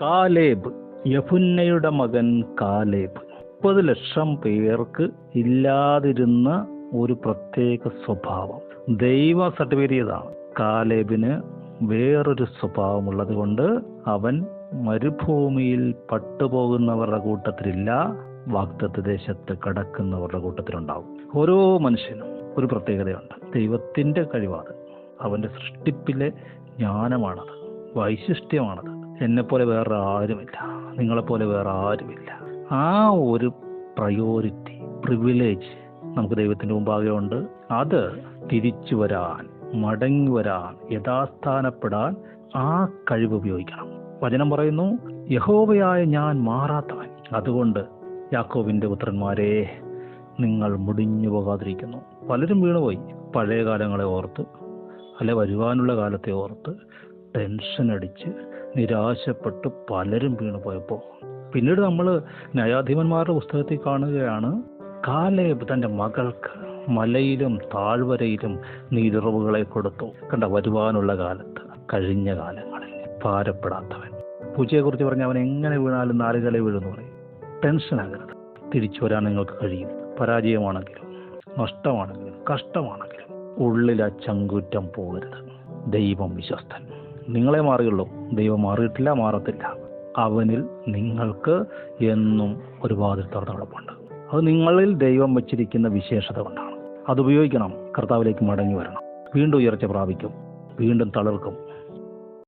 Caleb, യെഫുന്നയുടെ മകൻ Caleb. 30,00,000 പേർക്ക് ഇല്ലാതിരുന്ന ഒരു പ്രത്യേക സ്വഭാവം ദൈവം സർട്ടിഫിക്കറ്റ് ചെയ്തതാണ്. കാലേബിന് വേറൊരു സ്വഭാവമുള്ളത് കൊണ്ട് അവൻ മരുഭൂമിയിൽ പട്ടുപോകുന്നവരുടെ കൂട്ടത്തിലില്ല, വാഗ്ദത്ത ദേശത്ത് കടക്കുന്നവരുടെ കൂട്ടത്തിലുണ്ടാവും. ഓരോ മനുഷ്യനും ഒരു പ്രത്യേകതയുണ്ട്. ദൈവത്തിന്റെ കഴിവാണ്, അവന്റെ സൃഷ്ടിപ്പിലെ ജ്ഞാനമാണത്, വൈശിഷ്ട്യമാണത്. എന്നെപ്പോലെ വേറെ ആരുമില്ല, നിങ്ങളെപ്പോലെ വേറെ ആരുമില്ല. ആ ഒരു പ്രയോറിറ്റി, പ്രിവിലേജ് നമുക്ക് ദൈവത്തിന്റെ മുമ്പാകെ ഉണ്ട്. അത് തിരിച്ചു വരാൻ, മടങ്ങി വരാൻ, യഥാസ്ഥാനപ്പെടാൻ ആ കഴിവ് ഉപയോഗിക്കണം. വചനം പറയുന്നു, യഹോവയായ ഞാൻ മാറാത്തവൻ, അതുകൊണ്ട് യാക്കോബിന്റെ പുത്രന്മാരെ നിങ്ങൾ മുടിഞ്ഞു പോകാതിരിക്കുന്നു. പലരും വീണുപോയി. പഴയ കാലങ്ങളെ ഓർത്ത്, അല്ലെ വരുവാനുള്ള കാലത്തെ ഓർത്ത് ടെൻഷൻ അടിച്ച് നിരാശപ്പെട്ട് പലരും വീണുപോയപ്പോൾ പിന്നീട് നമ്മൾ ന്യായാധിപന്മാരുടെ പുസ്തകത്തിൽ കാണുകയാണ്, കാലേബ് തൻ്റെ മകൾക്ക് മലയിലും താഴ്വരയിലും നീരുറവുകളെ കൊടുത്തു. കണ്ട, വരുവാനുള്ള കാലത്ത്, കഴിഞ്ഞ കാലങ്ങളിൽ ഭാരപ്പെടാത്തവൻ. പൂച്ചയെക്കുറിച്ച് പറഞ്ഞ അവൻ എങ്ങനെ വീണാലും നാലുകളെ വീഴുന്നു പറയും. ടെൻഷൻ ആകരുത്, തിരിച്ചു വരാൻ നിങ്ങൾക്ക് കഴിയും. പരാജയമാണെങ്കിലും, നഷ്ടമാണെങ്കിലും, കഷ്ടമാണെങ്കിലും ഉള്ളിൽ ആ ചങ്കുറ്റം പോകരുത്. ദൈവം വിശ്വസ്തൻ. നിങ്ങളെ മാറിയുള്ളൂ, ദൈവം മാറിയിട്ടില്ല, മാറത്തില്ല. അവനിൽ നിങ്ങൾക്ക് എന്നും ഒരു വാതിൽ തുറന്നു കിടപ്പുണ്ട്. അത് നിങ്ങളിൽ ദൈവം വെച്ചിരിക്കുന്ന വിശേഷത കൊണ്ടാണ്. അത് ഉപയോഗിക്കണം. കർത്താവിലേക്ക് മടങ്ങി വരണം. വീണ്ടും ഉയർച്ച പ്രാപിക്കും, വീണ്ടും തളിർക്കും.